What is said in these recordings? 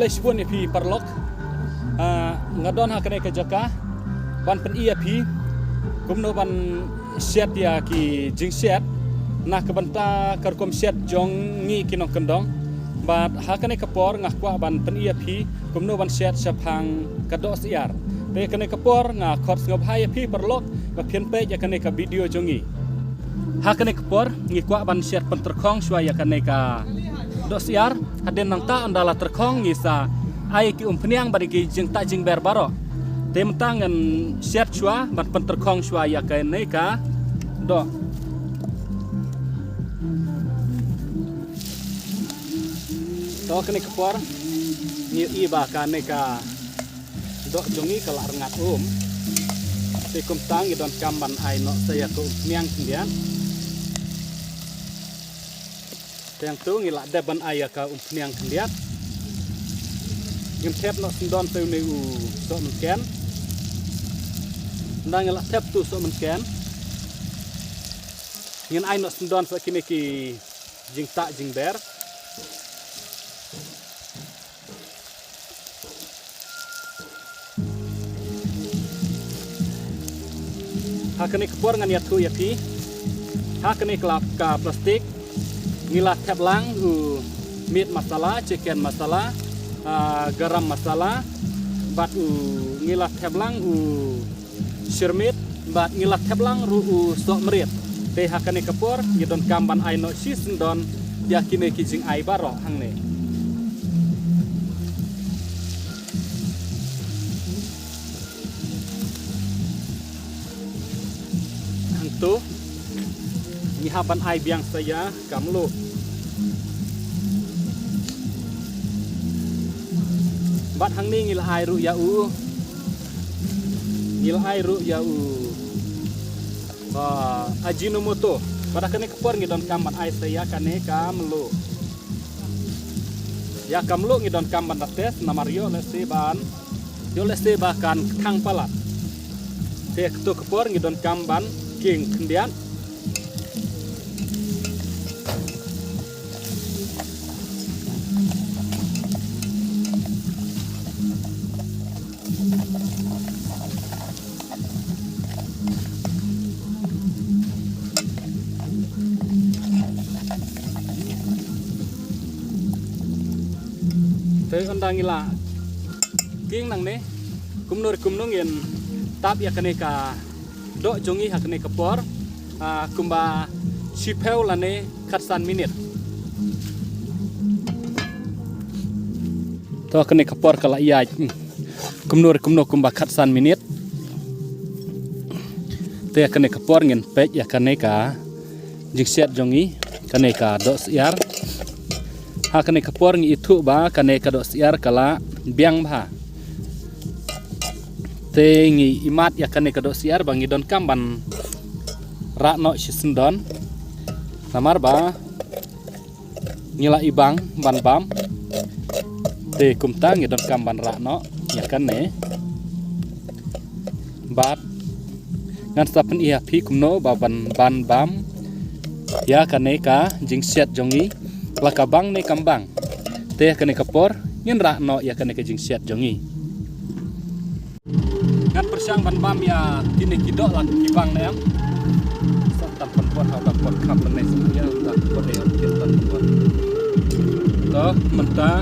kublai sibun pi parlok ngadon ha kene ke jaka ban pen ia pi kumno ban set ya ki jing set nah kebanta kerkom set jong ngi kinong kendong bat ha kene kapor ngah kwa ban pen ia pi kumno ban set sapang kados iar te kene kapor ngah khot ngob hai pi parlok ba phian pe ya kene ka video jongi ha kene kapor ngi kwa ban set pen terkhong swaya kene ka dos iar haden nang ta andala terkhong ngi sa ai ki peniang bari ki jing ta jing ber baro tem tangan set chua ban pen terkhong swaya kene ka do to kene kapor ni iba kane ka do jongi kala rengat te kum tang idon kamban ai no saya ko miang kendian teng tu ngila deban aya ka miang kendiat ngim tep no sindon tu ne u so men ndang ngila tep tu so men ngin ai no sindon sa kini ki jing ta jing ber hakane kepor ngan yatu yapi hakane kelap ka plastik ngilat tep lang meat masala chicken masala garam masala bat ngilat tep lang sirmit bat ngilat tep lang sok merit te hakane kepor ngidon kamban aino season don yakine kijing ai baro hangne tu nyihaban ai biang saya kamlu bat hang ni ngil ai ru ya ba ajinomoto pada kene kepor ngidon kamban ai saya kane kamlu ya kamlu ngidon kamban dates namario leseban yo lesebakan thang palat te tu kepor ngidon kamban king kendian te ondang ila king nang ne kumnur ngin tap ya kene ka do jongi hakne kapor kumba sipeu lane khatsan minit to hakne kapor kala iya kumnur kumba khatsan minit te hakne kapor ngin pej yakane ka jikset jongi kane ka do siar hakne kapor ngi itu ba kane ka do siar kala biang ba tengi imat ya kane kado siar bangi don kamban rakno sisendon samar ba ngila ibang ban bam te kumtang ngidon kamban rakno ya kane bat ngan sapen ia pi kumno baban ban bam ya kane ka jingset jongi lakabang ne kambang te kane kapor ngin rakno ya kane ka jingset jongi kan persiang ban bam ya kini kidok lah kibang na yang santan perempuan atau perempuan kapan nih sebenarnya udah perempuan yang kita perempuan toh mentah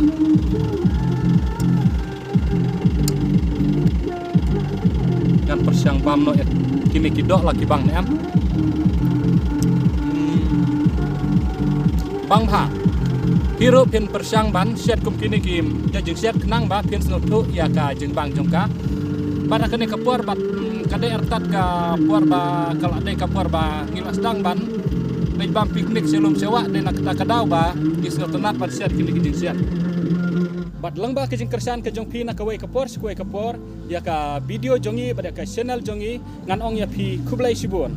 kan persiang bam no ya kini kidok lah kibang na yang bang ha hirup pin persiang ban set kum kini kim jajing set kenang ba pin senutu ya ka jeng bang jongka pada kene kapor bat kade ertat ka puar ba kala de kapor ba ngilas dang ban baik bam piknik selum sewa de nak kadau ba isno tenat pat siat kini kijing siat bat lang ba kijing kersan ke jong pi nak kawai kapor sikoi kapor ya ka video jongi pada ka channel jongi ngan ong ya pi kublai sibun